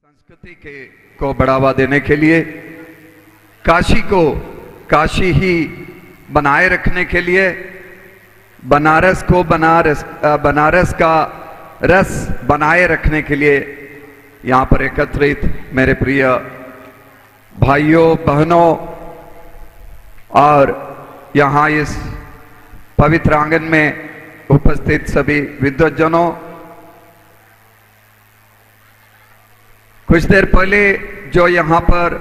संस्कृति को बढ़ावा देने के लिए, काशी को काशी ही बनाए रखने के लिए, बनारस को बनारस का रस बनाए रखने के लिए यहाँ पर एकत्रित मेरे प्रिय भाइयों बहनों और यहाँ इस पवित्र आंगन में उपस्थित सभी विद्वज्जनों, कुछ देर पहले जो यहाँ पर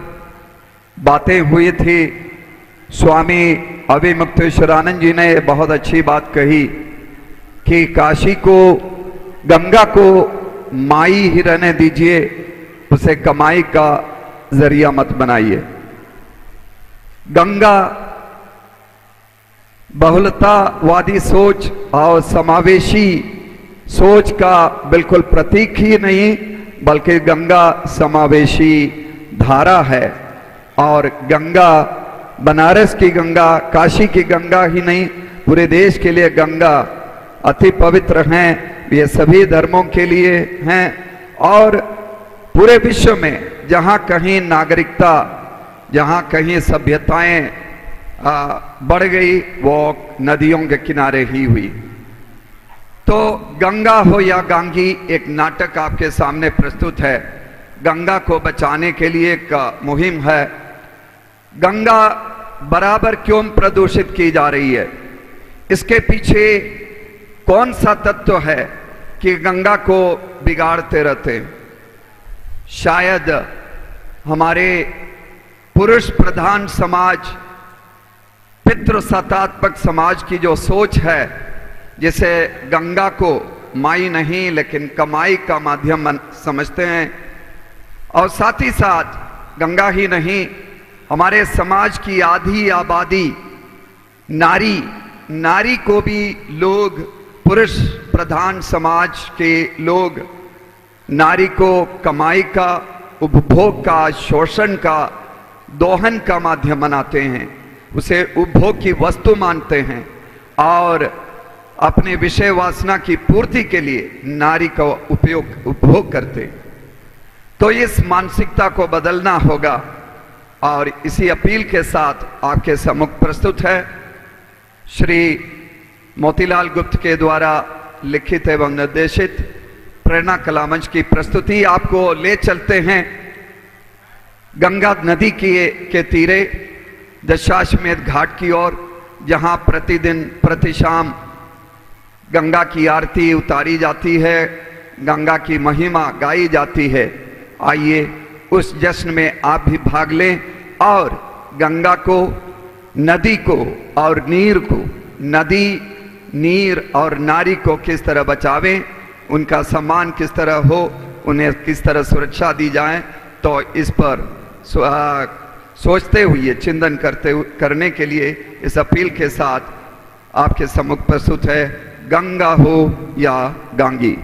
बातें हुई थी, स्वामी अभिमुक्तेश्वरानंद जी ने बहुत अच्छी बात कही कि काशी को, गंगा को माई ही रहने दीजिए, उसे कमाई का जरिया मत बनाइए। गंगा बहुलतावादी सोच और समावेशी सोच का बिल्कुल प्रतीक ही नहीं, बल्कि गंगा समावेशी धारा है। और गंगा, बनारस की गंगा, काशी की गंगा ही नहीं, पूरे देश के लिए गंगा अति पवित्र हैं। ये सभी धर्मों के लिए हैं और पूरे विश्व में जहाँ कहीं नागरिकता, जहाँ कहीं सभ्यताएं बढ़ गई, वो नदियों के किनारे ही हुई। तो गंगा हो या गांगी, एक नाटक आपके सामने प्रस्तुत है। गंगा को बचाने के लिए एक मुहिम है। गंगा बराबर क्यों प्रदूषित की जा रही है? इसके पीछे कौन सा तत्व है कि गंगा को बिगाड़ते रहते? शायद हमारे पुरुष प्रधान समाज, पितृसत्तात्मक समाज की जो सोच है, जिसे गंगा को माई नहीं लेकिन कमाई का माध्यम समझते हैं, और साथ ही साथ गंगा ही नहीं, हमारे समाज की आधी आबादी नारी को भी लोग, पुरुष प्रधान समाज के लोग नारी को कमाई का, उपभोग का, शोषण का, दोहन का माध्यम बनाते हैं, उसे उपभोग की वस्तु मानते हैं और अपने विषय वासना की पूर्ति के लिए नारी का उपभोग करते। तो इस मानसिकता को बदलना होगा और इसी अपील के साथ आपके सम्मुख प्रस्तुत है श्री मोतीलाल गुप्त के द्वारा लिखित एवं निर्देशित प्रेरणा कलामंच की प्रस्तुति। आपको ले चलते हैं गंगा नदी के तीरे दशाश्वमेध घाट की ओर, जहां प्रतिदिन प्रति शाम गंगा की आरती उतारी जाती है, गंगा की महिमा गाई जाती है। आइए उस जश्न में आप भी भाग लें और गंगा को, नदी को और नीर को, नदी, नीर और नारी को किस तरह बचावें, उनका सम्मान किस तरह हो, उन्हें किस तरह सुरक्षा दी जाए, तो इस पर सोचते हुए, चिंतन करने के लिए इस अपील के साथ आपके सम्मुख प्रस्तुत है गंगा हो या गांगी।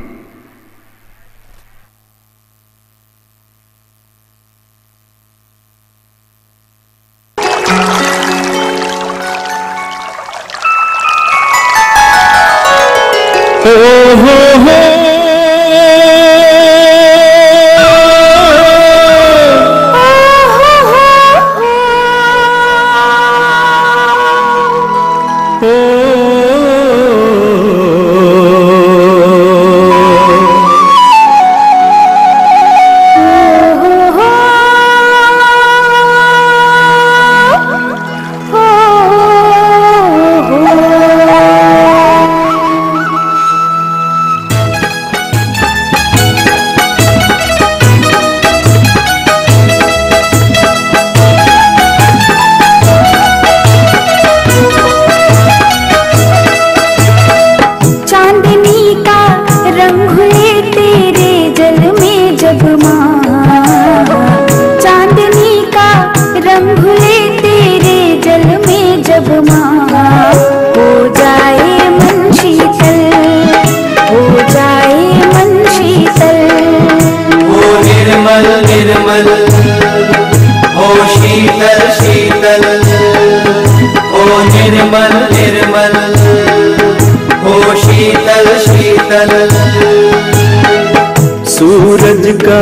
सूरज का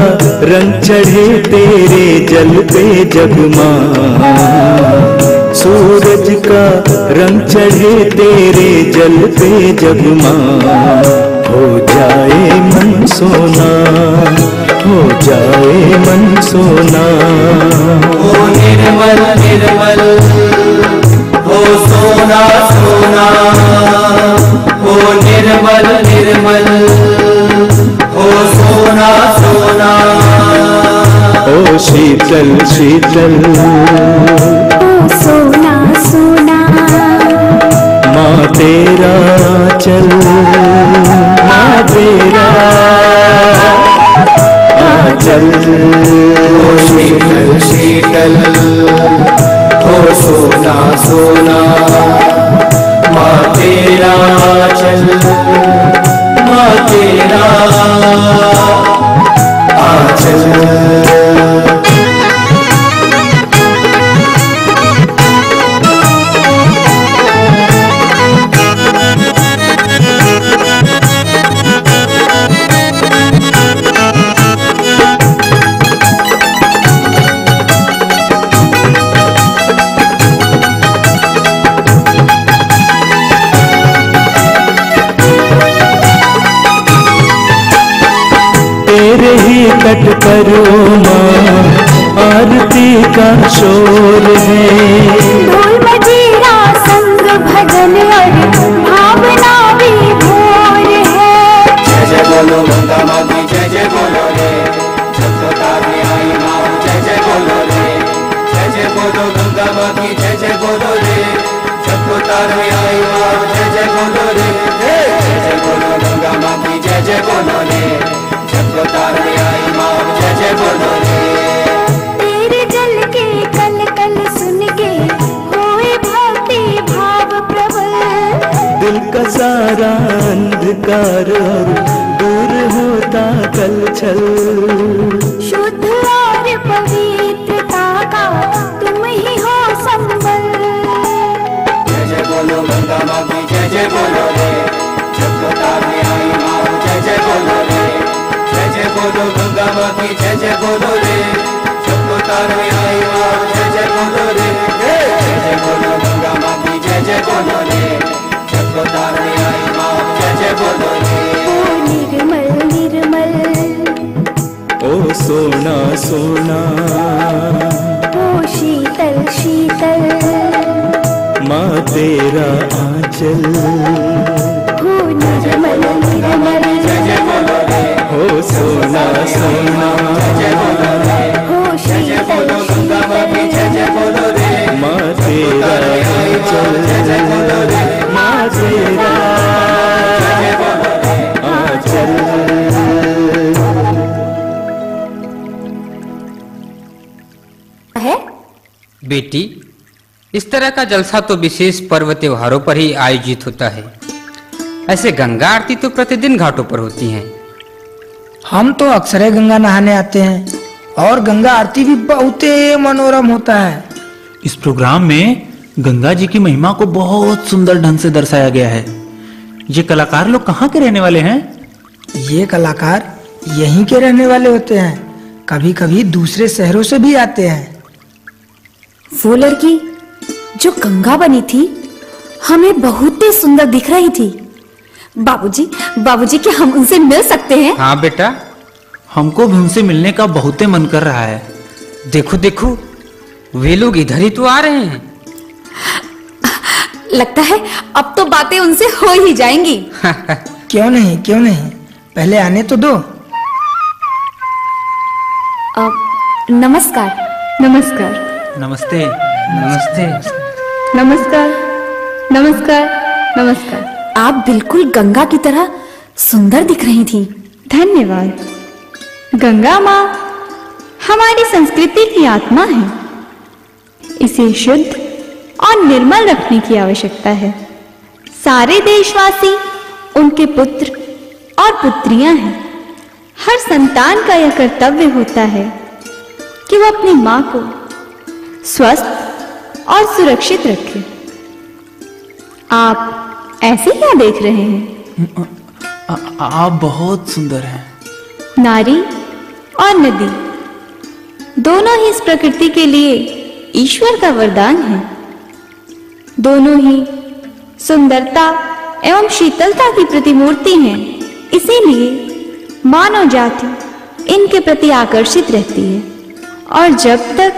रंग चढ़े तेरे जल पे जगमा, सूरज का रंग चढ़े तेरे जल पे जगमा, हो जाए मन सोना, हो जाए मन सोना। हो निर्मल निर्मल, हो सोना सोना, हो निर्मल निर्मल, हो सोना सोना। ओ शीतल शीतल, ओ सोना सोना, माँ तेरा चल, माँ तेरा आंचल। हो शीतल शीतल, हो सोना सोना, माँ तेरा आंचल, माँ तेरा आंचल। तेरे ही तट पर माँ आरती का शोर है, ढोल मजीरा संग भजन और भावना भी भोर है। जय जय बोलो गंगा माँ की, जय जय बोलो रे, जब तो तारे आई माँ, जय जय बोलो रे, जय जय बोलो गंगा माँ की, जय जय बोलो रे, जब तो तारे आई माँ, जय जय बोलो रे, जय जय बोलो गंगा माँ की, जय जय बोलो रे, जब तो तारे आई माँ, जय जय बोलो रे। तेरे जल के कल कल सुन के होए भक्ति भाव प्रबल, दिल का सारा अंधकार दूर होता कल छल। शुद्ध और पवित्रता का तुम ही हो संबल। जय जय बोलो गंगा माँ की, जय जय बोलो रे, जब तो तारे आई माँ, जय जय बोलो रे, जय जय बोलो गंगा माँ की, जय जय बोलो रे, जब तो तारे आई माँ, जय जय बोलो रे, जय जय बोलो गंगा माँ की, जय जय बोलो रे, जब तो तारे आई माँ, जय जय बोलो रे। ओ निर्मल निर्मल, ओ सोना सोना, ओ शीतल शीतल, माँ तेरा आंचल, हो निर्मल निर्मल, जय जय बोलो रे, हो सोना सोना, जय बोलो रे, हो जय जय बोलो शीतल गंगा माँ की, जय जय बोलो रे, माँ तेरा आंचल, जय जय बोलो रे, माँ तेरा जय जय बोलो रे। आंचल। है। बेटी, इस तरह का जलसा तो विशेष पर्व त्योहारों पर ही आयोजित होता है। ऐसे गंगा आरती तो प्रतिदिन घाटों पर होती हैं। हम तो अक्सर गंगा नहाने आते हैं और गंगा आरती भी बहुत मनोरम होता है। इस प्रोग्राम में गंगा जी की महिमा को बहुत सुंदर ढंग से दर्शाया गया है। ये कलाकार लोग कहाँ के रहने वाले हैं? ये कलाकार यहीं के रहने वाले होते हैं, कभी कभी दूसरे शहरों से भी आते हैं। वो लड़की जो गंगा बनी थी हमें बहुत ही सुंदर दिख रही थी। बाबूजी, बाबूजी क्या हम उनसे मिल सकते हैं? हाँ बेटा, हमको भी उनसे मिलने का बहुत ही मन कर रहा है। देखो देखो, वे लोग इधर ही तो आ रहे हैं। लगता है अब तो बातें उनसे हो ही जाएंगी। क्यों नहीं क्यों नहीं, पहले आने तो दो। नमस्कार। नमस्कार। नमस्ते। नमस्ते। नमस्कार। नमस्कार। नमस्कार। आप बिल्कुल गंगा की तरह सुंदर दिख रही थी। धन्यवाद। गंगा माँ हमारी संस्कृति की आत्मा है। इसे शुद्ध और निर्मल रखने की आवश्यकता है। सारे देशवासी उनके पुत्र और पुत्रियां हैं। हर संतान का यह कर्तव्य होता है कि वो अपनी माँ को स्वस्थ और सुरक्षित रखे। आप ऐसे क्या देख रहे हैं? आप बहुत सुंदर हैं। नारी और नदी दोनों ही इस प्रकृति के लिए ईश्वर का वरदान है। दोनों ही सुंदरता एवं शीतलता की प्रतिमूर्ति हैं। इसीलिए मानव जाति इनके प्रति आकर्षित रहती है और जब तक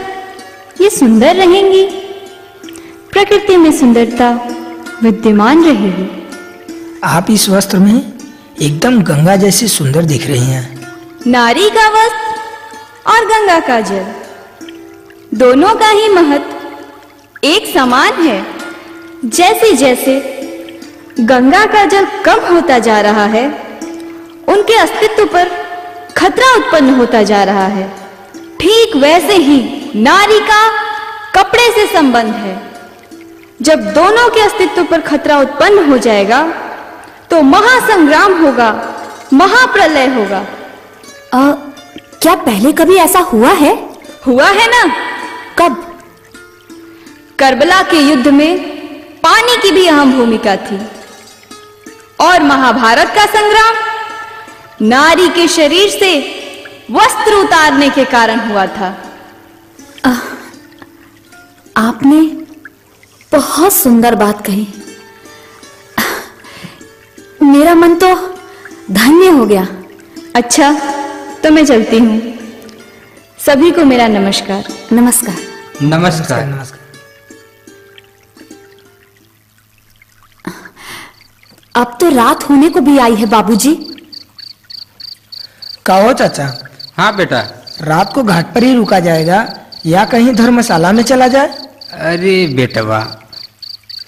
ये सुंदर रहेंगी प्रकृति में सुंदरता विद्यमान रहेगी। आप इस वस्त्र में एकदम गंगा जैसी सुंदर दिख रही हैं। नारी का वस्त्र और गंगा का जल दोनों का ही महत्व एक समान है। जैसे जैसे गंगा का जल कम होता जा रहा है उनके अस्तित्व पर खतरा उत्पन्न होता जा रहा है। ठीक वैसे ही नारी का कपड़े से संबंध है। जब दोनों के अस्तित्व पर खतरा उत्पन्न हो जाएगा तो महासंग्राम होगा, महाप्रलय होगा। क्या पहले कभी ऐसा हुआ है? हुआ है ना। कब? करबला के युद्ध में पानी की भी अहम भूमिका थी और महाभारत का संग्राम नारी के शरीर से वस्त्र उतारने के कारण हुआ था। आपने बहुत सुंदर बात कही। मेरा मन तो धन्य हो गया। अच्छा तो मैं चलती हूँ। सभी को मेरा नमस्कार। नमस्कार। नमस्कार। नमस्कार। अब तो रात होने को भी आई है बाबूजी। कहो चाचा। हाँ बेटा। रात को घाट पर ही रुका जाएगा या कहीं धर्मशाला में चला जाए? अरे बेटवा,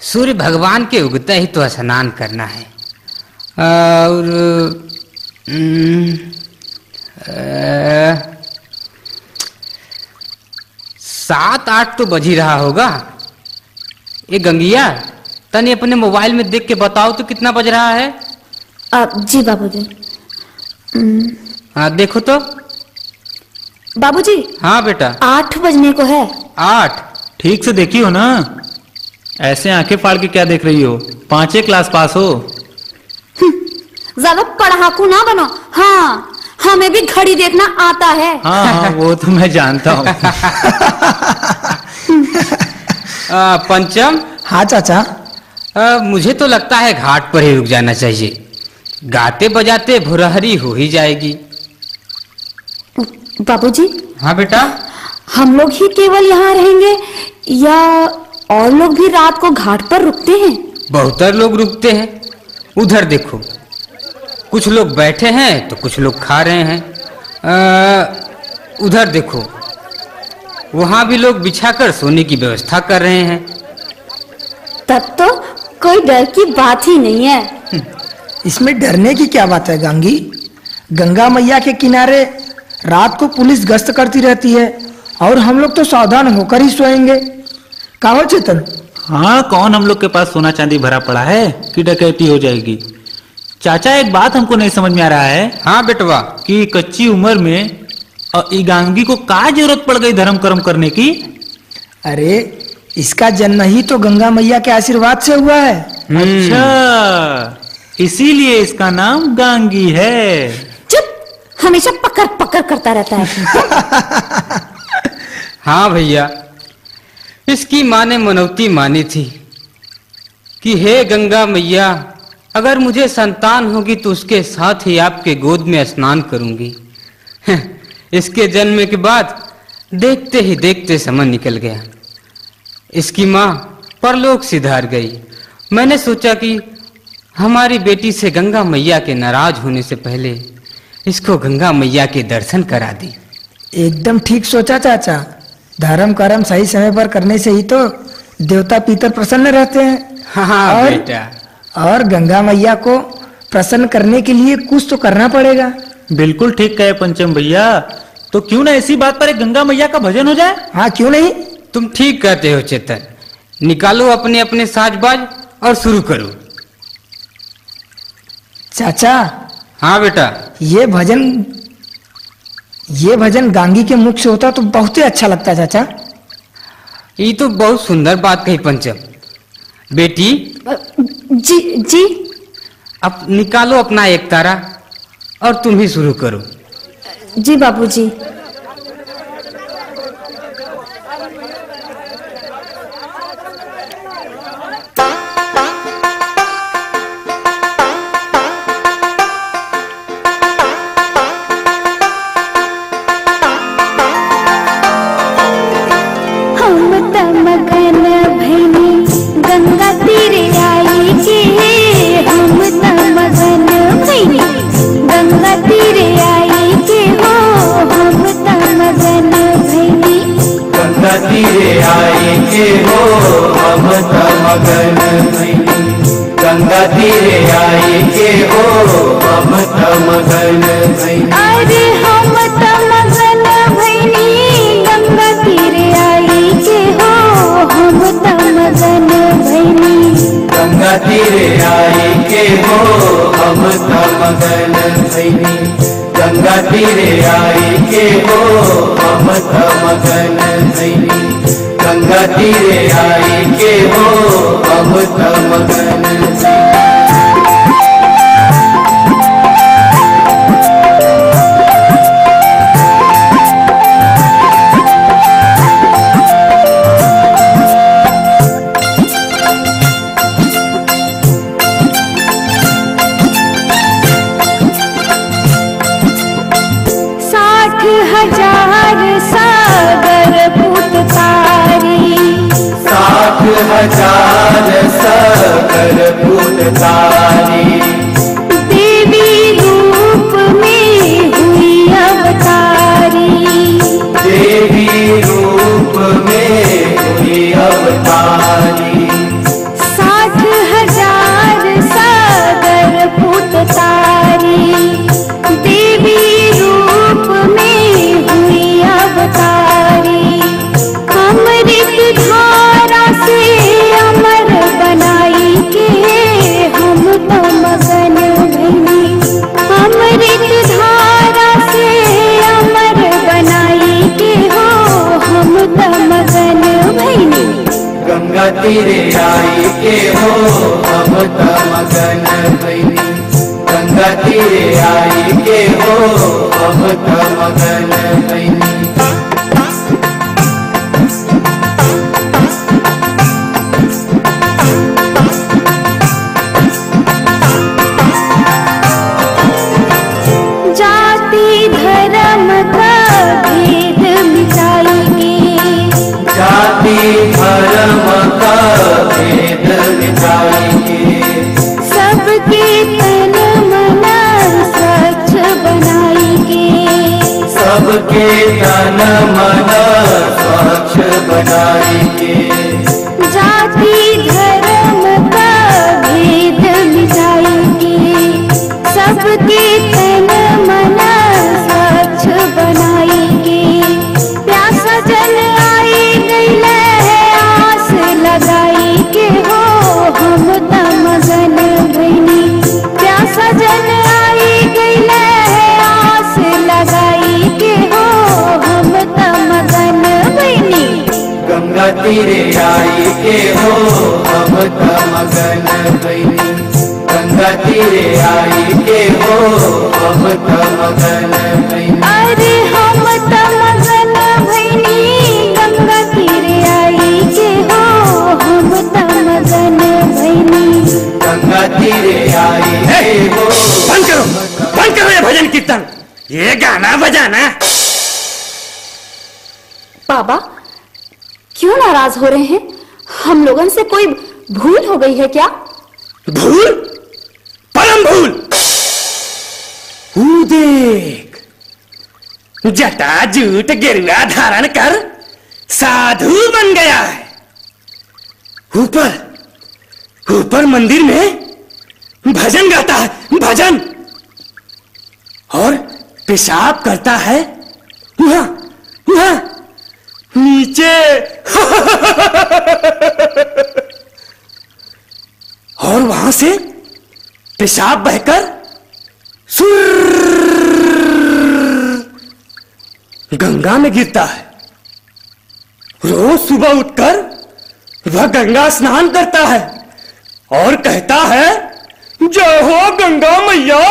सूर्य भगवान के उगते ही तो स्नान करना है और 7-8 तो बज ही रहा होगा। ये गंगिया तने अपने मोबाइल में देख के बताओ तो कितना बज रहा है। जी बाबूजी। हाँ देखो तो। बाबूजी। हाँ बेटा। 8 बजने को है। 8? ठीक से देखी हो ना, ऐसे आंखें फाड़ के क्या देख रही हो? 5वीं क्लास पास हो। ज्यादा पढ़ाकू ना बनो। हाँ, हमें भी घड़ी देखना आता है। हाँ वो तो मैं जानता हूँ। पंचम। हाँ चाचा। मुझे तो लगता है घाट पर ही रुक जाना चाहिए। गाते बजाते भुरहरी हो ही जाएगी। बाबूजी। हाँ बेटा। हम लोग ही केवल यहाँ रहेंगे या और लोग भी रात को घाट पर रुकते हैं? बहुत लोग रुकते हैं। उधर देखो, कुछ लोग बैठे हैं तो कुछ लोग खा रहे हैं। उधर देखो, वहां भी लोग बिछाकर सोने की व्यवस्था कर रहे हैं। तब तो कोई डर की बात ही नहीं है। इसमें डरने की क्या बात है गांगी? गंगा मैया के किनारे रात को पुलिस गश्त करती रहती है और हम लोग तो सावधान होकर ही सोएंगे। कहो चेतन? हाँ, कौन हम लोग के पास सोना चांदी भरा पड़ा है कि डकैती हो जाएगी? चाचा एक बात हमको नहीं समझ में आ रहा है। हाँ बेटवा। कि कच्ची उम्र में गांगी को क्या जरूरत पड़ गई धर्म कर्म करने की? अरे इसका जन्म ही तो गंगा मैया के आशीर्वाद से हुआ है। अच्छा, इसीलिए इसका नाम गांगी है। चुप, हमेशा पकड़ पकड़ करता रहता है। हाँ भैया, इसकी माँ ने मनौती मानी थी कि हे गंगा मैया, अगर मुझे संतान होगी तो उसके साथ ही आपके गोद में स्नान करूंगी। इसके जन्म के बाद देखते ही देखते समय निकल गया। इसकी माँ परलोक सिधार गई। मैंने सोचा कि हमारी बेटी से गंगा मैया के नाराज होने से पहले इसको गंगा मैया के दर्शन करा दी। एकदम ठीक सोचा चाचा। धर्म कर्म सही समय पर करने से ही तो देवता पितर प्रसन्न रहते हैं। हाँ बेटा। और गंगा मैया को प्रसन्न करने के लिए कुछ तो करना पड़ेगा। बिल्कुल ठीक कहे पंचम भैया। तो क्यों ना इसी बात पर एक गंगा मैया का भजन हो जाए? हाँ क्यों नहीं। तुम ठीक कहते हो चेतन। निकालो अपने अपने साजबाज और शुरू करो। चाचा। हाँ बेटा। ये भजन गांगी के मुख से होता तो बहुत ही अच्छा लगता चाचा। ये तो बहुत सुंदर बात कही पंचम। बेटी। जी। अब निकालो अपना एक तारा और तुम ही शुरू करो। जी बाबूजी। गंगा तीरे आई के हो हम मगन भैनी। अरे हम मगन भैनी गंगा तीरे आई के हो हम मगन भैनी। गंगा तीरे आई के हो हम मगन भैनी। गंगा तीरे आई के हो हम मगन भैनी। गंगा तीरे आई के हो हम मगन हजार सागर फूटकारी। देवी रूप में हुई अवतारी। देवी रूप में हुई अवतारी। 60,000 सागर फूटकारी। देवी रूप में हुई अवतारी। अमृत धारा से अमर बनाई के हम मगन भैनी। अमृत धारा से अमर बनाई के हो हम मगन भैनी। गंगा तीरे आई के हो हम मगन भैनी। गंगा तीरे आई के हो हम मगन भैनी। जाति धर्म का भेद मिटाएंगे। जाति धर्म का भेद मिटाएंगे। सबके तन मन स्वच्छ बनाएंगे। सबके तन मन स्वच्छ बनाएंगे। जाति धर्म का भेद मिटाएंगे। सबके तन मन स्वच्छ बनाएंगे। प्यासा जल आई गई आस लगाई के हो हम मगन भैनी। प्यासा जल आई गई आस लगाई के हो हम मगन भैनी। गंगा तीरे आई के हो हम मगन भैनी। गंगा तीरे आई के हो हम मगन भैनी। अरे हम मगन भैनी गंगा तीरे आई के हो हम मगन भैनी। गंगा तीरे आई के हो। बंद करो ये भजन कीर्तन, ये गाना बजाना। बाबा क्यों नाराज हो रहे हैं? हम लोगों से कोई भूल हो गई है क्या? भूल? परम भूल। देख, जटा जूट गिरुआ धारण कर साधु बन गया है। ऊपर ऊपर मंदिर में भजन गाता है, भजन, और पेशाब करता है वहां वहां नीचे। और वहां से पेशाब बहकर गंगा में गिरता है। रोज सुबह उठकर वह गंगा स्नान करता है और कहता है, जय हो गंगा मैया,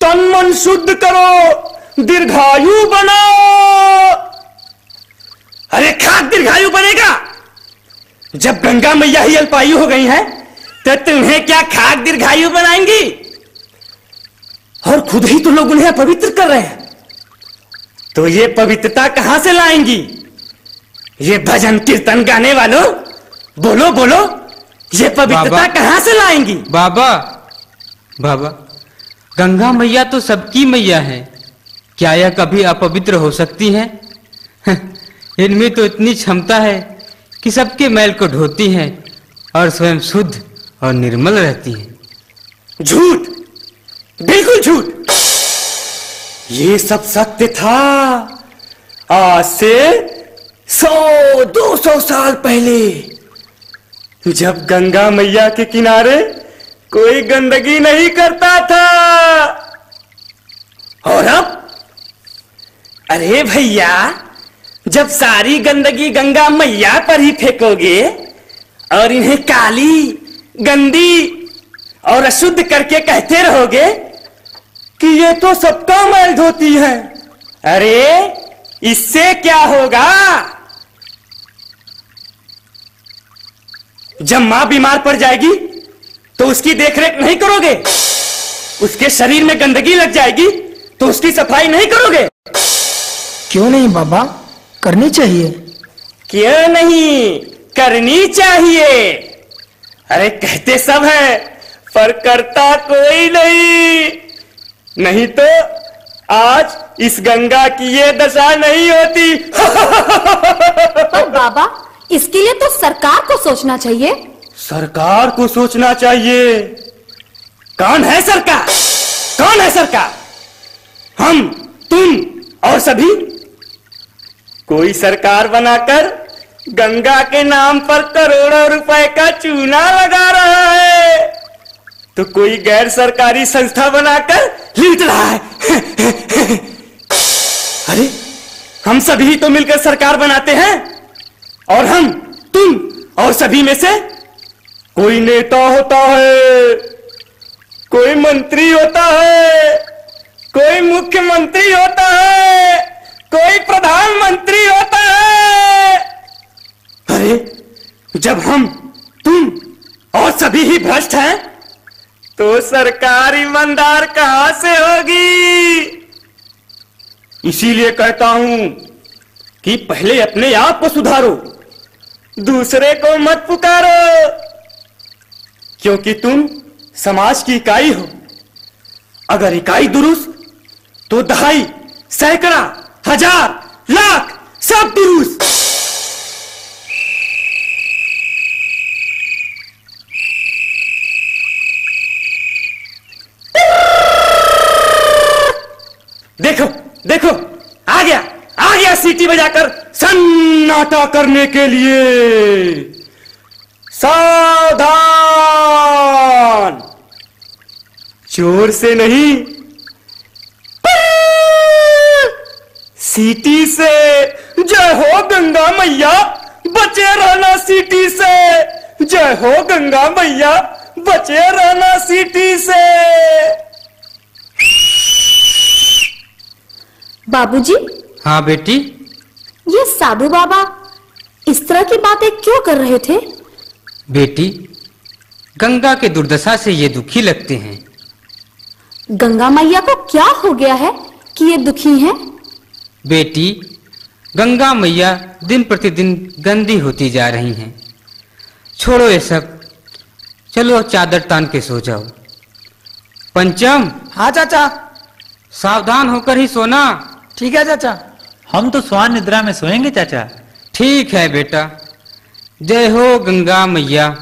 तन मन शुद्ध करो, दीर्घायु बनो। अरे खाक दीर्घायु बनेगा? जब गंगा मैया ही अल्पायु हो गई हैं, तो तुम्हें क्या खाक दीर्घायु बनाएंगी? और खुद ही तो लोग उन्हें अपवित्र कर रहे हैं, तो ये पवित्रता कहां से लाएंगी? ये भजन कीर्तन गाने वालों, बोलो बोलो, ये पवित्रता कहां से लाएंगी? बाबा बाबा, गंगा मैया तो सबकी मैया है, क्या यह कभी अपवित्र हो सकती हैं? इनमें तो इतनी क्षमता है कि सबके मैल को ढोती हैं और स्वयं शुद्ध और निर्मल रहती हैं। झूठ, बिल्कुल झूठ। ये सब सत्य था आज से 100-200 साल पहले, जब गंगा मैया के किनारे कोई गंदगी नहीं करता था। और अब, अरे भैया, जब सारी गंदगी गंगा मैया पर ही फेंकोगे और इन्हें काली, गंदी और अशुद्ध करके कहते रहोगे कि ये तो सबका मैल धोती है, अरे इससे क्या होगा? जब मां बीमार पड़ जाएगी तो उसकी देखरेख नहीं करोगे, उसके शरीर में गंदगी लग जाएगी तो उसकी सफाई नहीं करोगे। क्यों नहीं बाबा, करनी चाहिए। क्यों नहीं, करनी चाहिए। अरे कहते सब है, पर करता कोई नहीं। नहीं तो आज इस गंगा की ये दशा नहीं होती। पर बाबा, इसके लिए तो सरकार को सोचना चाहिए। सरकार को सोचना चाहिए? कौन है सरकार? कौन है सरकार? हम, तुम और सभी? कोई सरकार बनाकर गंगा के नाम पर करोड़ों रुपए का चूना लगा रहा है, तो कोई गैर सरकारी संस्था बनाकर लूट रहा है। अरे हम सभी तो मिलकर सरकार बनाते हैं, और हम, तुम और सभी में से कोई नेता होता है, कोई मंत्री होता है, कोई मुख्यमंत्री होता है, कोई प्रधानमंत्री होता है। अरे जब हम, तुम और सभी ही भ्रष्ट हैं, तो सरकार ईमानदार कहां से होगी? इसीलिए कहता हूं कि पहले अपने आप को सुधारो, दूसरे को मत पुकारो, क्योंकि तुम समाज की इकाई हो। अगर इकाई दुरुस्त, तो दहाई, सैकड़ा, हजार, लाख सब दुरुस्त। देखो देखो, आ गया सीटी बजाकर सन्नाटा करने के लिए। सावधान, जोर से नहीं, सीटी से। जय हो गंगा मैया, बचे रहना सीटी से। जय हो गंगा मैया, बचे रहना सीटी से। बाबूजी। हाँ बेटी। ये साधु बाबा इस तरह की बातें क्यों कर रहे थे? बेटी, गंगा के दुर्दशा से ये दुखी लगते हैं। गंगा मैया को क्या हो गया है कि ये दुखी हैं? बेटी, गंगा मैया दिन प्रतिदिन गंदी होती जा रही हैं। छोड़ो ये सब, चलो चादर तान के सो जाओ। पंचम। हाँ चाचा। सावधान होकर ही सोना। ठीक है चाचा। हम तो स्वान निद्रा में सोएंगे चाचा। ठीक है बेटा। जय हो गंगा मैया।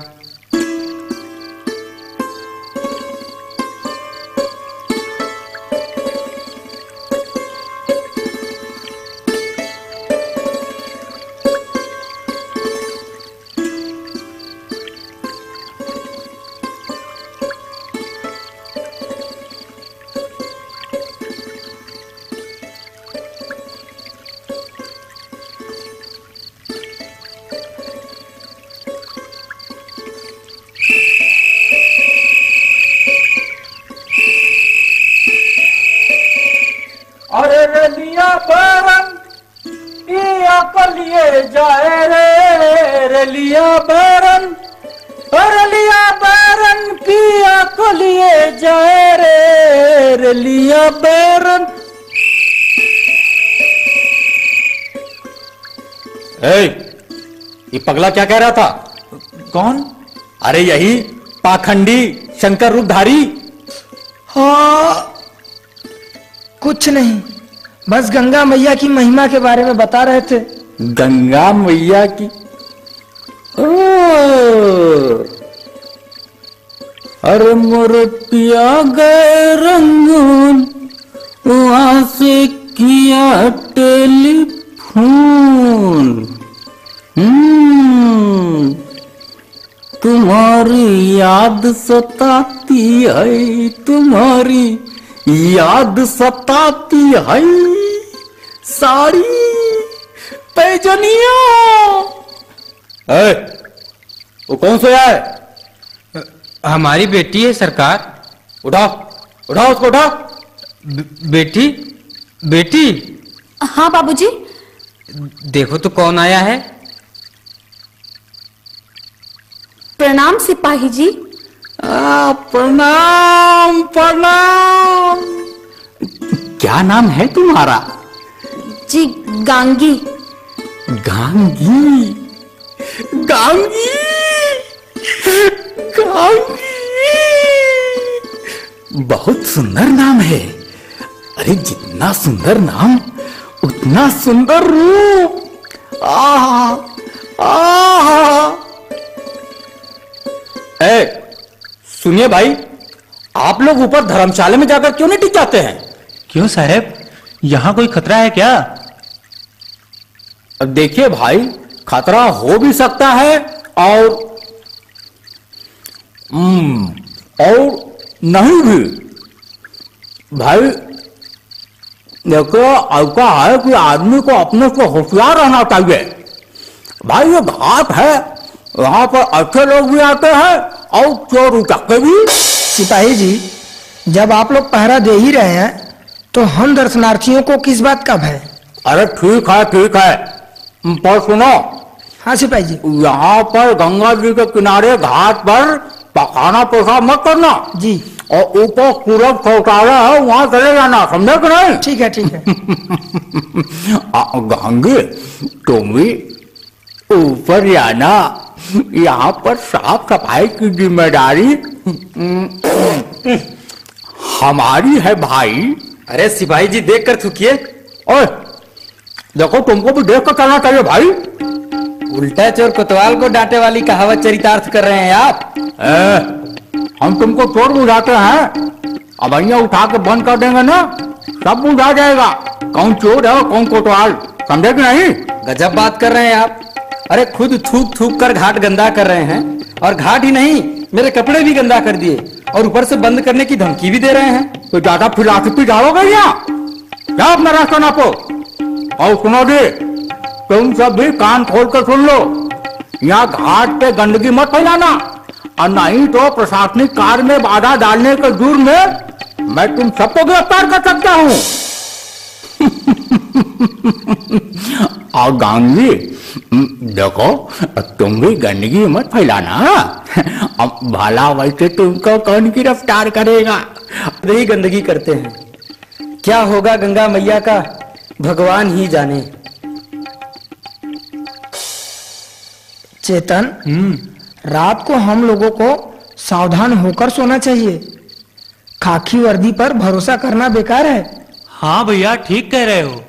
अरे रेलिया बैरन पिया को लिए जाए रे, रेलिया बैरन, रेलिया बैरन पिया को लिए जाए रे, रेलिया बैरन। ये पगला क्या कह रहा था? कौन? अरे यही पाखंडी शंकर रूपधारी। हाँ, कुछ नहीं, बस गंगा मैया की महिमा के बारे में बता रहे थे। गंगा मैया की? अरे मोर पिया गए रंगून, वहां से किया टेलीफोन। तुम्हारी याद सताती है, तुम्हारी याद सताती है, साड़ी पैजनिया। वो कौन सोया है? हमारी बेटी है सरकार। उठाओ उठाओ उसको, उठाओ। बेटी? बेटी? हाँ बाबूजी। देखो तो कौन आया है। प्रणाम सिपाही जी। प्रणाम प्रणाम। क्या नाम है तुम्हारा? जी गांगी। गांगी? गांगी? गांगी? बहुत सुंदर नाम है। अरे जितना सुंदर नाम उतना सुंदर रूप। आहा आहा। सुनिए भाई, आप लोग ऊपर धर्मशाला में जाकर क्यों नहीं टिक जाते हैं? क्यों साहब, यहाँ कोई खतरा है क्या? अब देखिए भाई, खतरा हो भी सकता है और नहीं भी। भाई देखो, ऐसा है कि आदमी को अपने से होशियार रहना चाहिए। भाई ये घाट है, यहाँ पर अच्छे लोग भी आते हैं और चोर उचक्के भी। सिपाही जी, जब आप लोग पहरा दे ही रहे हैं तो हम दर्शनार्थियों को किस बात का भय? अरे ठीक है ठीक है, पर सुनो। हाँ सिपाही जी। यहाँ पर गंगा जी के किनारे घाट पर पखाना पेशाब मत करना जी, और ऊपर सूरज शौचालय है, वहां चले जाना, समझे कि नहीं? ठीक है ठीक है। गंगे तुम भी ऊपर जाना, यहाँ पर साफ सफाई की जिम्मेदारी हमारी है भाई। अरे सिपाही जी देख कर थूकिए। ओए देखो, तुमको भी देख कर चलना चाहिए भाई। उल्टा चोर कोतवाल को डांटे वाली कहावत चरितार्थ कर रहे हैं आप। हम तुमको चोर बुझाते हैं, अब અહીંયા उठा के बंद कर देंगे ना, सब बुझा जाएगा कौन चोर है और कौन कोतवाल, समझे कि नहीं? गजब बात कर रहे हैं आप। अरे खुद थूक थूक कर घाट गंदा कर रहे हैं, और घाट ही नहीं मेरे कपड़े भी गंदा कर दिए, और ऊपर से बंद करने की धमकी भी दे रहे हैं। तो ज्यादा फिलासफी डालोगे यहाँ? क्या अपना रास्ता नापो। और सुनो जी, तुम सब भी कान खोल कर सुन लो, यहाँ घाट पे गंदगी मत फैलाना, और नहीं तो प्रशासनिक कार्य में बाधा डालने के जुर्म में मैं तुम सबको गिरफ्तार कर सकता हूँ। और गांधी देखो, तुम भी गंदगी मत फैलाना। अब भला वैसे तुमको कौन गिरफ्तार करेगा? ही गंदगी करते हैं, क्या होगा गंगा मैया का भगवान ही जाने। चेतन, रात को हम लोगों को सावधान होकर सोना चाहिए। खाकी वर्दी पर भरोसा करना बेकार है। हाँ भैया, ठीक कह रहे हो।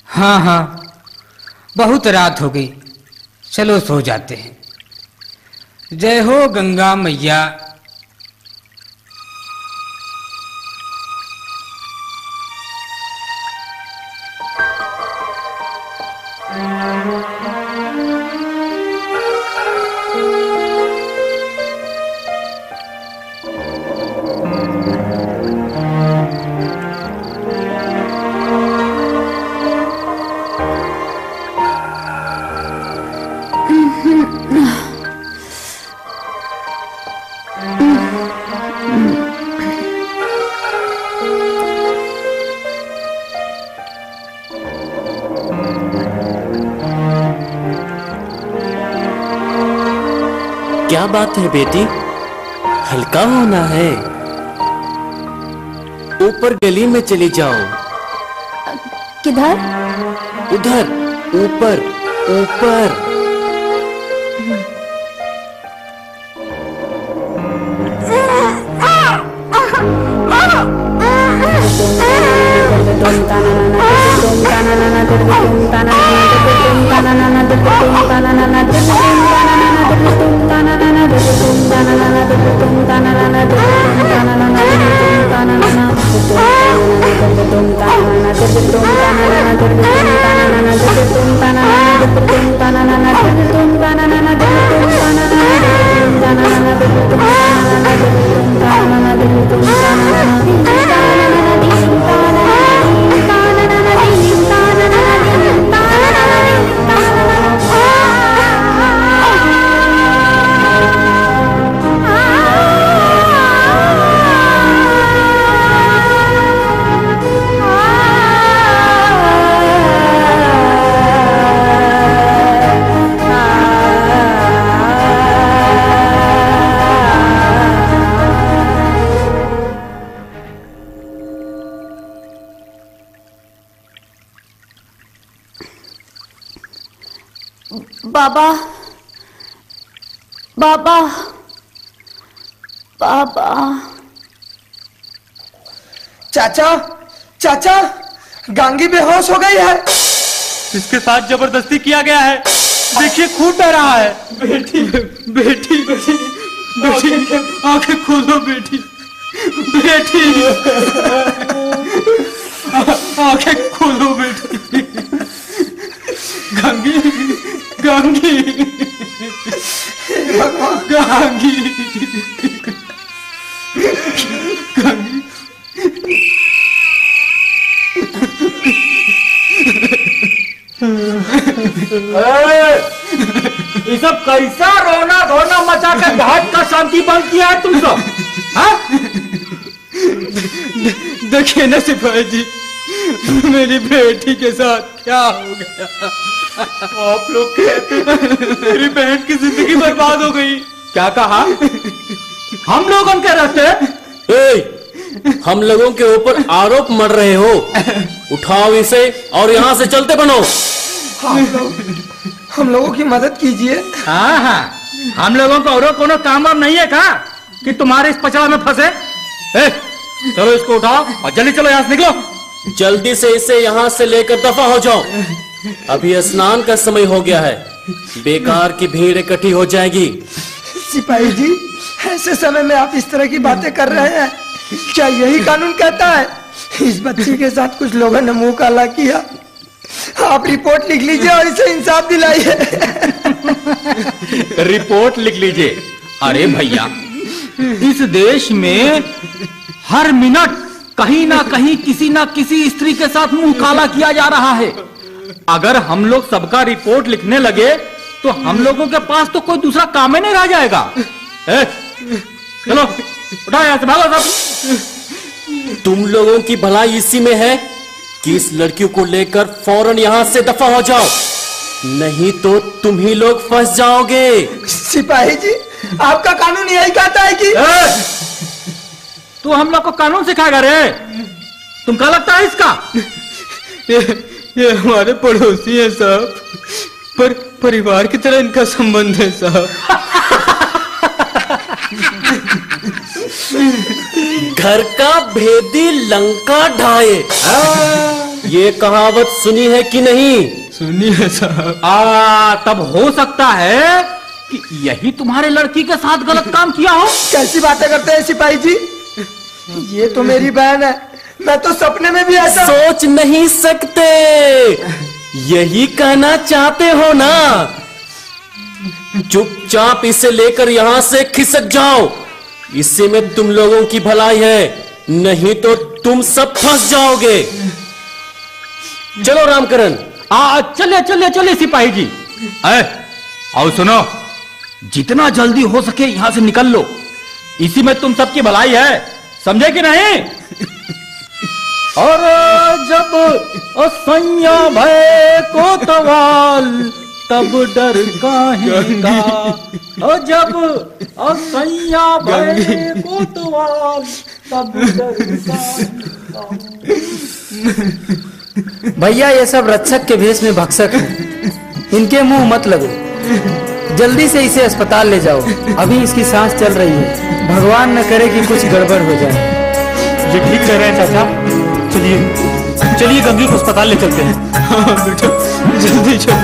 हाँ हाँ, बहुत रात हो गई, चलो सो जाते हैं। जय हो गंगा मैया। क्या बात है बेटी, हल्का होना है। ऊपर गली में चली जाओ। किधर? उधर, ऊपर ऊपर। बाबा, बाबा, बाबा। चाचा, चाचा, गांगी बेहोश हो गई है। इसके साथ जबरदस्ती किया गया है, देखिए खून बह रहा है। बेटी, बेटी, बेटी, बेटी, आंखें खोलो बेटी, बेटी, आंखें खोलो बेटी। गांगी, गांगी, गांगी, गांगी। ये सब कैसा रोना धोना मचा के घाट का शांति भंग किया है तुम सब? देखिए ना सिपाही जी, मेरी बेटी के साथ क्या हो गया। आप लोग कहते मेरी बहन की जिंदगी बर्बाद हो गई। क्या कहा? हम लोग उनके रास्ते? हम लोगों के ऊपर आरोप मर रहे हो, उठाओ इसे और यहाँ से चलते बनो। हम लोगों की मदद कीजिए। हाँ हाँ, हम लोगों को और कोनो काम वाम नहीं है का कि तुम्हारे इस पचड़ा में फंसे। चलो इसको उठाओ और जल्दी चलो, यहाँ से निकलो। जल्दी से इसे यहाँ से लेकर दफा हो जाओ, अभी स्नान का समय हो गया है, बेकार की भीड़ इकट्ठी हो जाएगी। सिपाही जी, ऐसे समय में आप इस तरह की बातें कर रहे हैं, क्या यही कानून कहता है? इस बच्ची के साथ कुछ लोगों ने मुंह काला किया, आप रिपोर्ट लिख लीजिए और इसे इंसाफ दिलाइए। रिपोर्ट लिख लीजिए? अरे भैया, इस देश में हर मिनट कहीं ना कहीं किसी ना किसी स्त्री के साथ मुंह काला किया जा रहा है। अगर हम लोग सबका रिपोर्ट लिखने लगे तो हम लोगों के पास तो कोई दूसरा काम ही नहीं रह जाएगा। चलो उठाओ यहाँ से, भागो सब। तुम लोगों की भलाई इसी में है कि इस लड़कियों को लेकर फौरन यहाँ से दफा हो जाओ, नहीं तो तुम ही लोग फंस जाओगे। सिपाही जी, आपका कानून यही कहता है कि तू हम लोग को कानून सिखाएगा रे? तुम क्या लगता है इसका? ये हमारे पड़ोसी है साहब, पर परिवार की तरह इनका संबंध है साहब। घर का भेदी लंका ढाए, ये कहावत सुनी है कि नहीं? सुनी है साहब। तब हो सकता है कि यही तुम्हारे लड़की के साथ गलत काम किया हो। कैसी बातें करते हैं सिपाही जी? ये तो मेरी बहन है, मैं तो सपने में भी ऐसा सोच नहीं सकते, यही कहना चाहते हो ना? चुपचाप इसे लेकर यहाँ से खिसक जाओ, इसी में तुम लोगों की भलाई है, नहीं तो तुम सब फंस जाओगे। चलो रामकरण। चलिए चलिए चलिए सिपाही जी। आओ सुनो, जितना जल्दी हो सके यहाँ से निकल लो, इसी में तुम सबकी भलाई है, समझे कि नहीं? और जब असैया भय कोतवाल तब डर काहे का, ओ जब असैया भये कोतवाल तब डर काहे का। भैया ये सब रक्षक के भेष में भक्षक हैं, इनके मुंह मत लगो, जल्दी से इसे अस्पताल ले जाओ, अभी इसकी सांस चल रही है, भगवान न करे कि कुछ गड़बड़ हो जाए। ये ठीक कह रहे हैं चाचा, चलिए चलिए गंगी को अस्पताल ले चलते हैं। हाँ बेटा जल्दी चलो।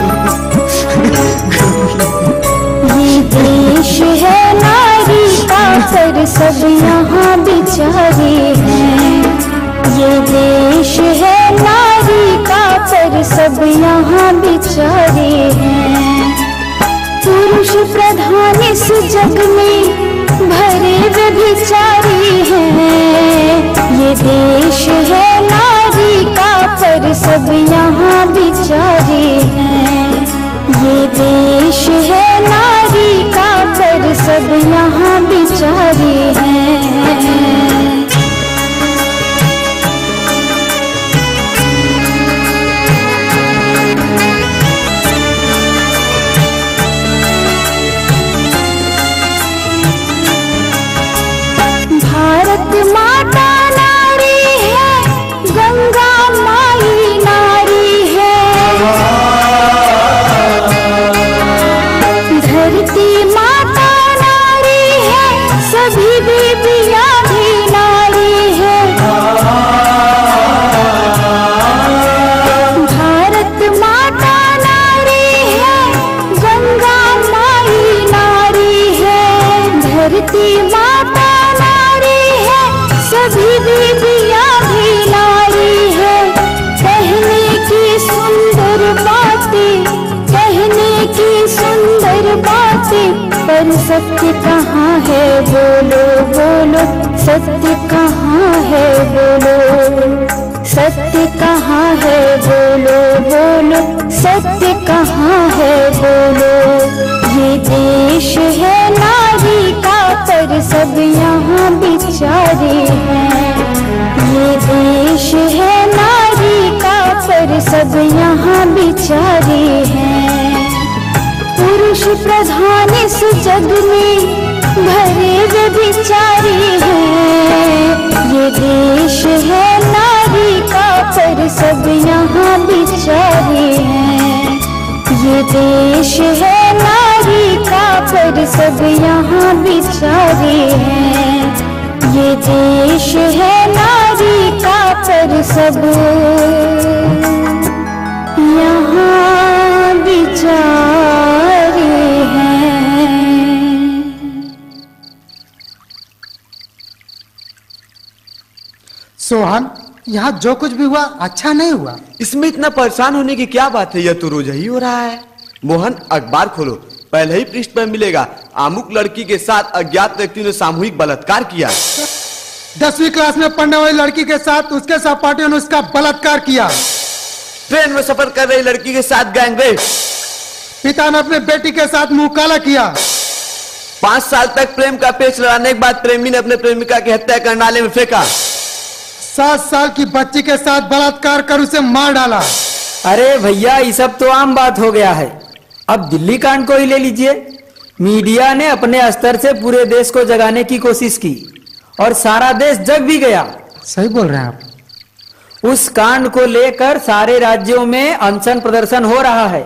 ये देश है नारी का पर सब यहाँ बेचारे हैं, ये देश है नारी का पर सब यहाँ बेचारे हैं। पुरुष प्रधान इस जग में भरे व्यभिचारी हैं, ये देश है नारी का पर सब यहाँ बेचारे हैं, ये देश है नारी का पर सब यहाँ बेचारे हैं। भारत माता नारी है, गंगा माई नारी है, धरती माता नारी है, सभी बेबियां भी नारी है। भारत माता नारी है, गंगा माई नारी है, धरती माता सभी बेबियां भी नारी है। कहने की सुंदर बातें, कहने की सुंदर बातें, पर सत्य कहाँ है बोलो बोलो, सत्य कहाँ है बोलो, सत्य कहाँ है बोलो बोलो, सत्य कहाँ है बोलो। ये देश है नारी का पर सब यहाँ बेचारे हैं, ये देश है नारी का पर सब यहाँ बेचारे हैं। पुरुष प्रधान इस जग में भरे व्यभिचारी हैं, ये देश है नारी का पर सब यहाँ बेचारे हैं, ये देश है नारी का पर सब यहाँ बेचारे हैं, ये देश है नारी का पर सब यहाँ बेचारे हैं। सोहन, यहाँ जो कुछ भी हुआ अच्छा नहीं हुआ। इसमें इतना परेशान होने की क्या बात है, यह तो रोज ही हो रहा है। मोहन अखबार खोलो, पहले ही पृष्ठ पर मिलेगा, अमुक लड़की के साथ अज्ञात व्यक्ति ने सामूहिक बलात्कार किया। 10वीं क्लास में पढ़ने वाली लड़की के साथ उसके सहपाठियों ने उसका बलात्कार किया। ट्रेन में सफर कर रही लड़की के साथ गैंगरेप। पिता ने अपने बेटी के साथ मुंह काला किया। 5 साल तक प्रेम का पेच लड़ाने के बाद प्रेमी ने अपने प्रेमिका की हत्या कर नाले में फेंका। 7 साल की बच्ची के साथ बलात्कार कर उसे मार डाला। अरे भैया ये सब तो आम बात हो गया है, अब दिल्ली कांड को ही ले लीजिए। मीडिया ने अपने स्तर से पूरे देश को जगाने की कोशिश की और सारा देश जग भी गया। सही बोल रहे हैं आप। उस कांड को लेकर सारे राज्यों में अनशन प्रदर्शन हो रहा है,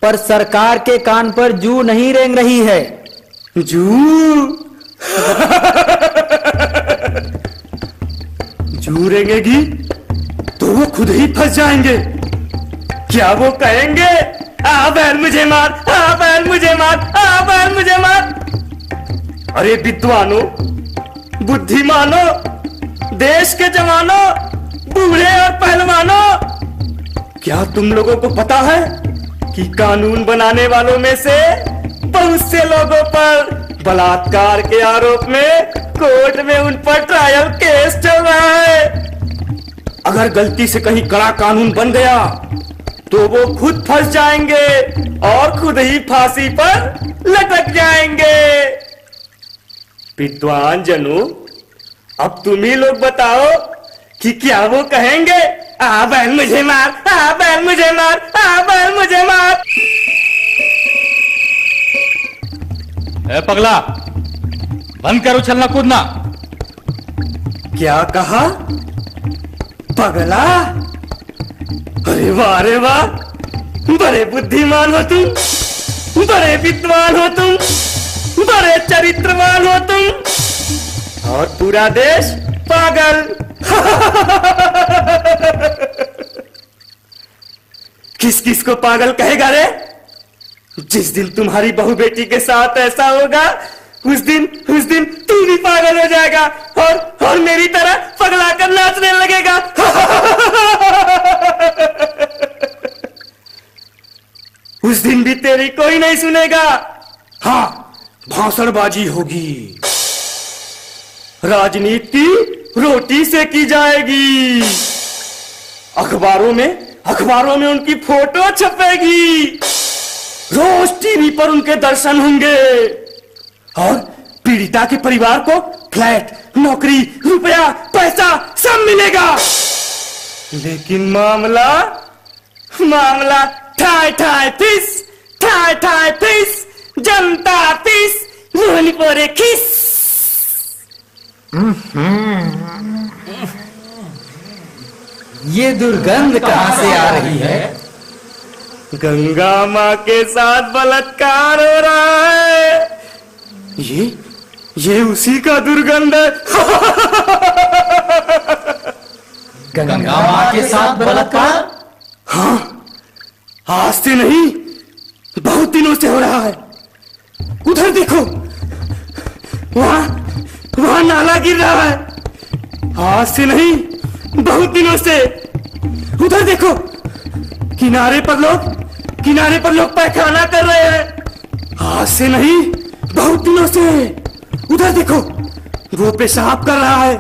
पर सरकार के कान पर जू नहीं रेंग रही है। जू रेंगेगी तो वो खुद ही फंस जाएंगे। क्या वो कहेंगे, आ बहन मुझे मार, आ बहन मुझे मार, आ बहन मुझे मार। अरे विद्वानों, बुद्धिमानों, देश के जवानों, बूढ़े और पहलवानों, क्या तुम लोगों को पता है कि कानून बनाने वालों में से बहुत से लोगों पर बलात्कार के आरोप में कोर्ट में उन पर ट्रायल केस चल रहा है। अगर गलती से कहीं कड़ा कानून बन गया तो वो खुद फंस जाएंगे और खुद ही फांसी पर लटक जाएंगे। विद्वान जनों, अब तुम ही लोग बताओ कि क्या वो कहेंगे, आ बहन मुझे मार, आ बहन मुझे मार, आ बहन मुझे मार। ए पगला, बंद कर उछलना कूदना। क्या कहा? पगला? अरे वाह रे वाह, बड़े बुद्धिमान हो तुम, बड़े विद्वान हो तुम, बड़े चरित्रवान हो तुम, और पूरा देश पागल। किस किस को पागल कहेगा रे? जिस दिन तुम्हारी बहू बेटी के साथ ऐसा होगा, उस दिन तू भी पागल हो जाएगा और मेरी तरह पगला कर नाचने लगेगा। उस दिन भी तेरी कोई नहीं सुनेगा। हाँ, भाषणबाजी होगी, राजनीति रोटी से की जाएगी, अखबारों में उनकी फोटो छपेगी, रोज टीवी पर उनके दर्शन होंगे और पीड़िता के परिवार को फ्लैट, नौकरी, रुपया, पैसा सब मिलेगा। लेकिन मामला ठाय ठाय फिस, जनता फिस, रोहनी पोरे खिस। ये दुर्गंध कहां से आ रही है? गंगा माँ के साथ बलात्कार हो रहा है। ये उसी का दुर्गंध है। गंगा माँ के साथ बलात्कार? हाँ, आज से नहीं, बहुत दिनों से हो रहा है। उधर देखो, वहां नाला गिर रहा है। आज से नहीं, बहुत दिनों से। उधर देखो, किनारे पर लोग पैखाना कर रहे हैं। आज से नहीं, बहुत दिनों से। उधर देखो, वो पेशाब कर रहा है,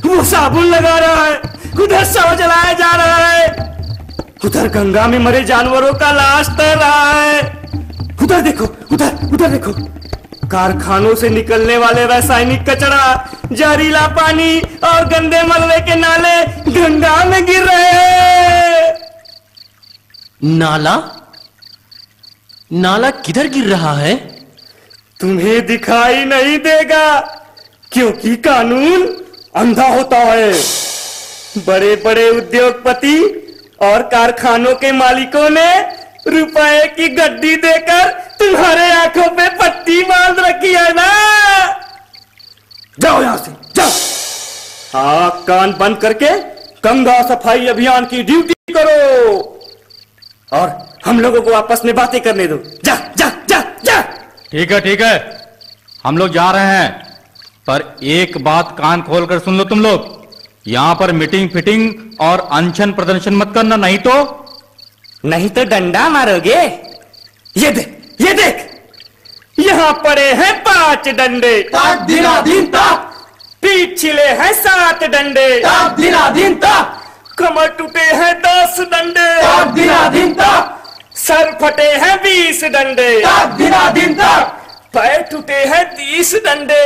वो साबुन लगा रहा है, उधर शव जलाया जा रहा है, उधर गंगा में मरे जानवरों का लाश तैर रहा है। उधर देखो, कारखानों से निकलने वाले रासायनिक कचरा, जहरीला पानी और गंदे मलबे के नाले गंगा में गिर रहे हैं। नाला किधर गिर रहा है? तुम्हें दिखाई नहीं देगा, क्योंकि कानून अंधा होता है। बड़े बड़े उद्योगपति और कारखानों के मालिकों ने रुपए की गड्डी देकर तुम्हारे आंखों पे पट्टी बांध रखी है ना। जाओ यहां से, जाओ। आंख कान बंद करके गंगा सफाई अभियान की ड्यूटी करो और हम लोगों को आपस में बातें करने दो। जा जा जा जा। ठीक है, हम लोग जा रहे हैं, पर एक बात कान खोलकर सुन लो तुम लोग। यहाँ पर मीटिंग फिटिंग और अनशन प्रदर्शन मत करना, नहीं तो डंडा मारोगे। ये देख, यहाँ पड़े हैं 5 डंडे, पीठ छिले हैं 7 डंडे, कमर टूटे हैं 10 डंडे, सर फटे हैं 20 डंडे, पैर टूटे हैं 30 डंडे,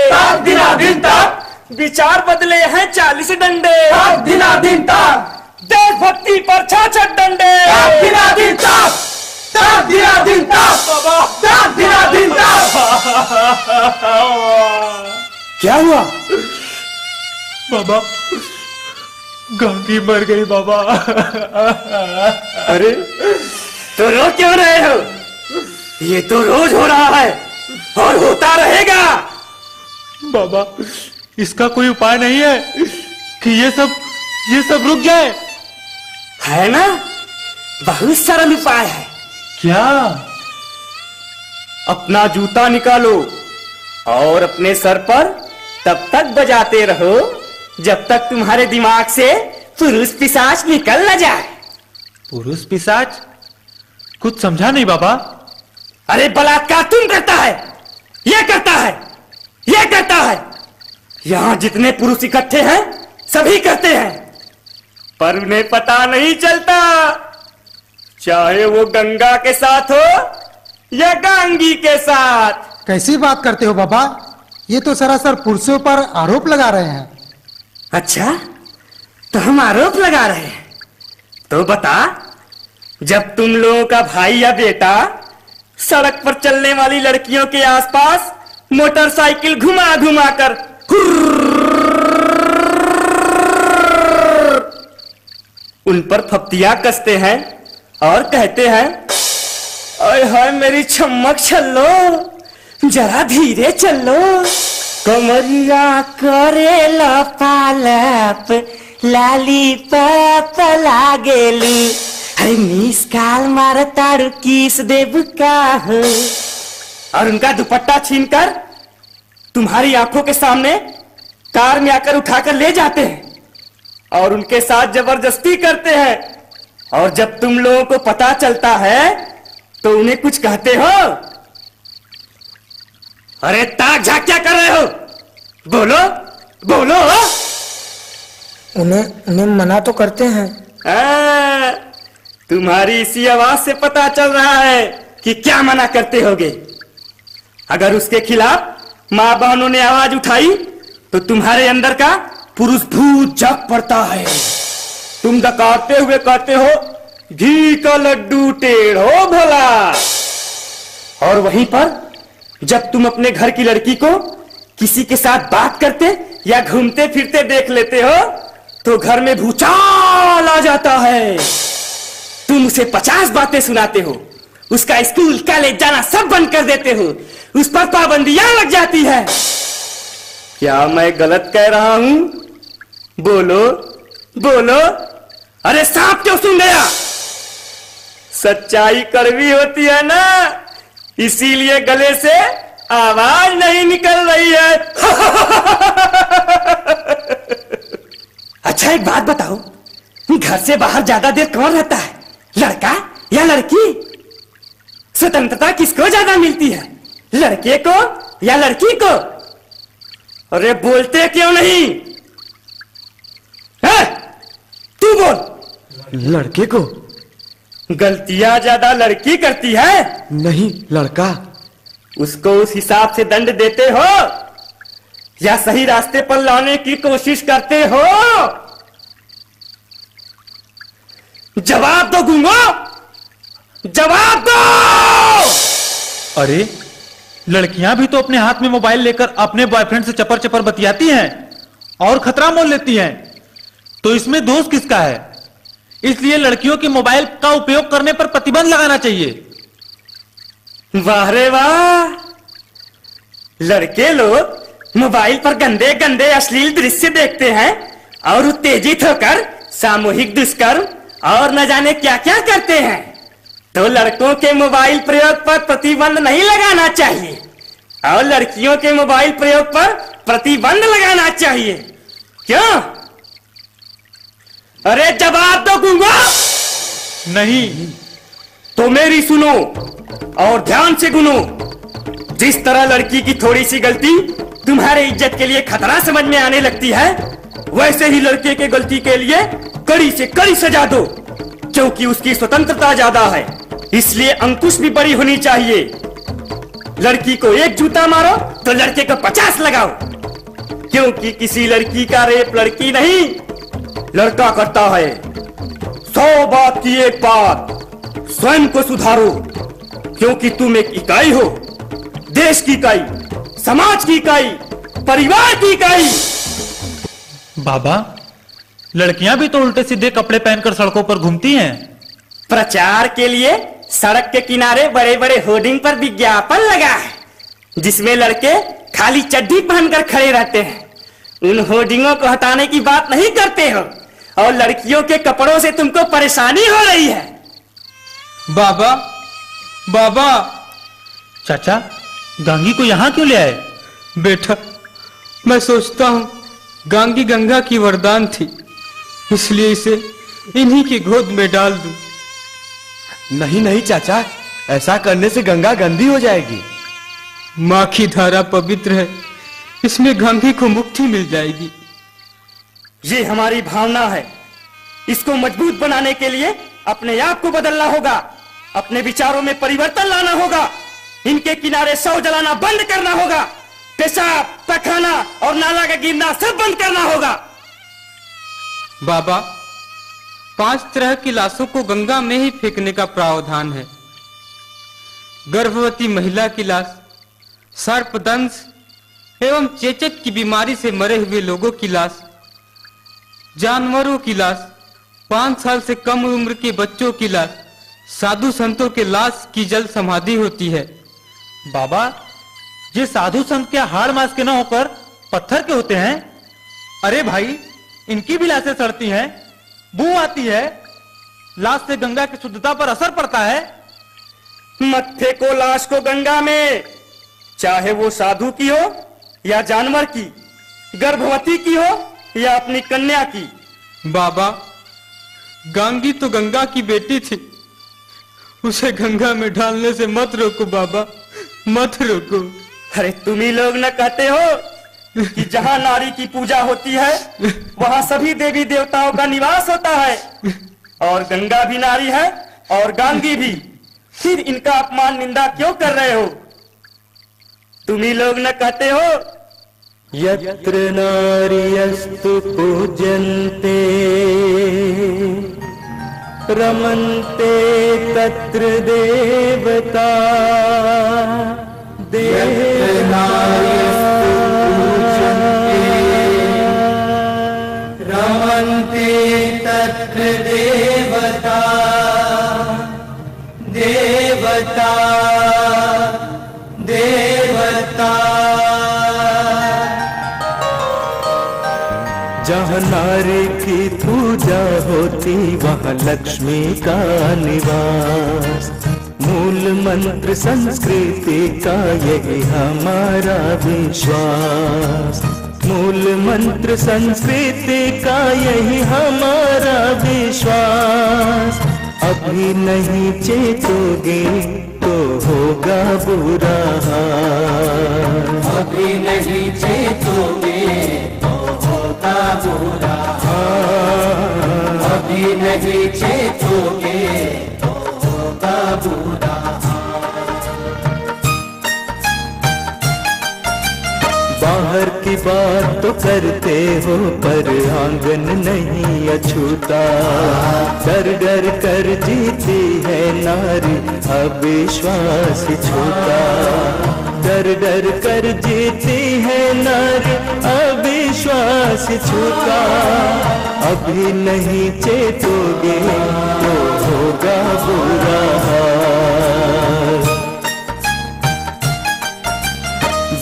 विचार बदले हैं 40 डंडे, देशभक्ति पर 66 डंडे, क्या हुआ बाबा? गांधी मर गई बाबा। अरे तो रो क्यों रहे हो? ये तो रोज हो रहा है और होता रहेगा। बाबा, इसका कोई उपाय नहीं है कि ये सब रुक जाए? है ना, बहुत सरल उपाय है। क्या? अपना जूता निकालो और अपने सर पर तब तक बजाते रहो जब तक तुम्हारे दिमाग से पुरुष पिशाच निकल न जाए। पुरुष पिशाच? कुछ समझा नहीं बाबा। अरे बलात्कार तुम करता है, ये करता है। यहां जितने पुरुष इकट्ठे हैं सभी करते हैं, पर उन्हें पता नहीं चलता, चाहे वो गंगा के साथ हो या गांगी के साथ। कैसी बात करते हो बाबा? ये तो सरासर पुरुषों पर आरोप लगा रहे हैं। अच्छा, तो हम आरोप लगा रहे हैं? तो बता, जब तुम लोगों का भाई या बेटा सड़क पर चलने वाली लड़कियों के आसपास मोटरसाइकिल घुमा घुमा कर उन पर फप्तियां कसते हैं और कहते हैं, ओए हाय मेरी छम्मक चलो, जरा धीरे चलो, कमरिया करे लपालप, लाली पाप लागेलू, अरे मिस काल मार ताड़ू किस देव का हो। और उनका दुपट्टा छीनकर तुम्हारी आंखों के सामने कार में आकर उठाकर ले जाते हैं और उनके साथ जबरदस्ती करते हैं। और जब तुम लोगों को पता चलता है तो उन्हें कुछ कहते हो। अरे ताक झाक क्या कर रहे हो, बोलो बोलो। उन्हें मना तो करते हैं। तुम्हारी इसी आवाज से पता चल रहा है कि क्या मना करते होगे। अगर उसके खिलाफ माँ बहनों ने आवाज उठाई तो तुम्हारे अंदर का पुरुष भूत जग पड़ता है। तुम डकारते हुए कहते हो, घी का लड्डू टेढ़ो भला। और वहीं पर जब तुम अपने घर की लड़की को किसी के साथ बात करते या घूमते फिरते देख लेते हो तो घर में भूचाल आ जाता है। तुम उसे 50 बातें सुनाते हो, उसका स्कूल कॉलेज जाना सब बंद कर देते हो, उस पर पाबंदियां लग जाती है। क्या मैं गलत कह रहा हूं? बोलो बोलो। अरे सांप क्यों सुन गया? सच्चाई कड़वी होती है ना, इसीलिए गले से आवाज नहीं निकल रही है। अच्छा एक बात बताओ, घर से बाहर ज्यादा देर कौन रहता है, लड़का या लड़की? स्वतंत्रता किसको ज्यादा मिलती है, लड़के को या लड़की को? अरे बोलते क्यों नहीं? है? तू बोल। लड़के को। गलतियां ज्यादा लड़की करती है? नहीं, लड़का। उसको उस हिसाब से दंड देते हो या सही रास्ते पर लाने की कोशिश करते हो? जवाब दो गूंगो, जवाब दो। अरे लड़कियां भी तो अपने हाथ में मोबाइल लेकर अपने बॉयफ्रेंड से चपर चपर बतियाती हैं और खतरा मोल लेती हैं, तो इसमें दोष किसका है? इसलिए लड़कियों के मोबाइल का उपयोग करने पर प्रतिबंध लगाना चाहिए। वाह रे वाह, लड़के लोग मोबाइल पर गंदे गंदे अश्लील दृश्य देखते हैं और उत्तेजित होकर सामूहिक दुष्कर्म और न जाने क्या क्या करते हैं। तो लड़कों के मोबाइल प्रयोग पर प्रतिबंध नहीं लगाना चाहिए और लड़कियों के मोबाइल प्रयोग पर प्रतिबंध लगाना चाहिए। क्यों? अरे जवाब दो गूंगा। नहीं तो मेरी सुनो और ध्यान से गुनो। जिस तरह लड़की की थोड़ी सी गलती तुम्हारे इज्जत के लिए खतरा समझ में आने लगती है, वैसे ही लड़के के गलती के लिए कड़ी से कड़ी सजा दो, क्योंकि उसकी स्वतंत्रता ज्यादा है, इसलिए अंकुश भी बड़ी होनी चाहिए। लड़की को एक जूता मारो तो लड़के को 50 लगाओ, क्योंकि किसी लड़की का रेप लड़की नहीं लड़का करता है। 100 बात की एक बात, स्वयं को सुधारो, क्योंकि तुम एक इकाई हो, देश की इकाई, समाज की इकाई, परिवार की इकाई। बाबा, लड़कियां भी तो उल्टे सीधे कपड़े पहनकर सड़कों पर घूमती हैं। प्रचार के लिए सड़क के किनारे बड़े बड़े होर्डिंग पर विज्ञापन लगा है, जिसमें लड़के खाली चड्डी पहनकर खड़े रहते हैं। उन होर्डिंगों को हटाने की बात नहीं करते हो और लड़कियों के कपड़ों से तुमको परेशानी हो रही है। बाबा, बाबा। चाचा, गांगी को यहाँ क्यों ले आए? बेटा, मैं सोचता हूँ गांगी गंगा की वरदान थी, इसलिए इसे इन्हीं की गोद में डाल दूं। नहीं नहीं चाचा, ऐसा करने से गंगा गंदी हो जाएगी। माँ की धारा पवित्र है, इसमें गांगी को मुक्ति मिल जाएगी। ये हमारी भावना है, इसको मजबूत बनाने के लिए अपने आप को बदलना होगा, अपने विचारों में परिवर्तन लाना होगा, इनके किनारे शव जलाना बंद करना होगा, पेशाब, पखाना और नाला का गिरना सब बंद करना होगा। बाबा, 5 तरह की लाशों को गंगा में ही फेंकने का प्रावधान है। गर्भवती महिला की लाश, सर्पदंश एवं चेचक की बीमारी से मरे हुए लोगों की लाश, जानवरों की लाश, 5 साल से कम उम्र के बच्चों की लाश, साधु संतों के लाश की जल समाधि होती है। बाबा, ये साधु संत क्या हाड़ मांस के न होकर पत्थर के होते हैं? अरे भाई, इनकी भी लाशें सड़ती हैं, बू आती है, लाश से गंगा की शुद्धता पर असर पड़ता है। मत्थे को लाश को गंगा में, चाहे वो साधु की हो या जानवर की, गर्भवती की हो या अपनी कन्या की। बाबा, गांगी तो गंगा की बेटी थी, उसे गंगा में डालने से मत रोको बाबा, मत रोको। अरे तुम ही लोग न कहते हो कि जहां नारी की पूजा होती है वहां सभी देवी देवताओं का निवास होता है, और गंगा भी नारी है और गांगी भी, फिर इनका अपमान निंदा क्यों कर रहे हो? तुम ही लोग न कहते हो यत्र नार्यस्तु पूज्यन्ते रमन्ते तत्र देवता। यत्र नार्यस्तु पूज्यन्ते रमन्ते तत्र देवता। देवता देवता। जहाँ नारी की पूजा होती वहाँ लक्ष्मी का निवास। मूल मंत्र संस्कृति का यही हमारा विश्वास। मूल मंत्र संस्कृति का यही हमारा विश्वास। अभी नहीं चेतोगे तो होगा बुरा हाल। अभी नहीं चेतोगे तो होगा बुरा हाल। अभी नहीं चेतोगे तो होगा बुरा बाहर की बात तो करते हो पर आंगन नहीं अछूता। डर डर कर जीती है नारी अविश्वास छूता। डर डर कर जीती है नारी अविश्वास छूता। अभी नहीं चेतोगे तो होगा बुरा हाल।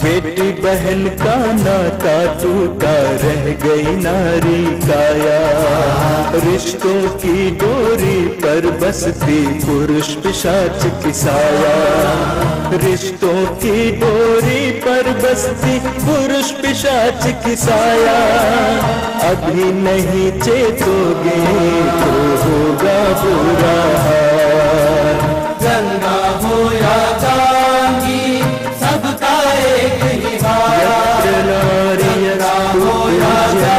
बेटी बहन का नाता टूटा रह गई नारी काया। रिश्तों की डोरी पर बसती पुरुष पिशाच की साया। रिश्तों की डोरी पर बसती पुरुष पिशाच की साया। अभी नहीं चेतोगे तो होगा बुरा हाल। गंगा हो या गांगी सबका एक ही भाव। यत्र नार्यस्तु पूज्यन्ते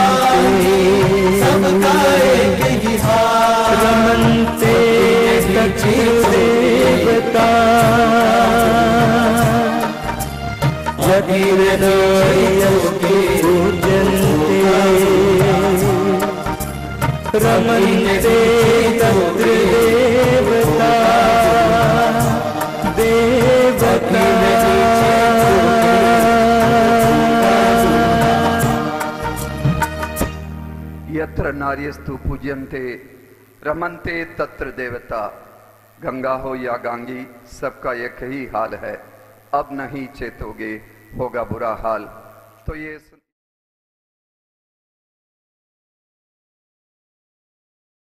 सबका एक ही भाव। रमन्ते तत्र देवता। यत्र नार्यस्तु पूज्यन्ते रमन्ते तत्र देवता। देवता यत्र नार्यस्तु पूज्यन्ते रमन्ते तत्र देवता। गंगा हो या गांगी सबका एक ही हाल है। अब नहीं चेतोगे होगा बुरा हाल। तो ये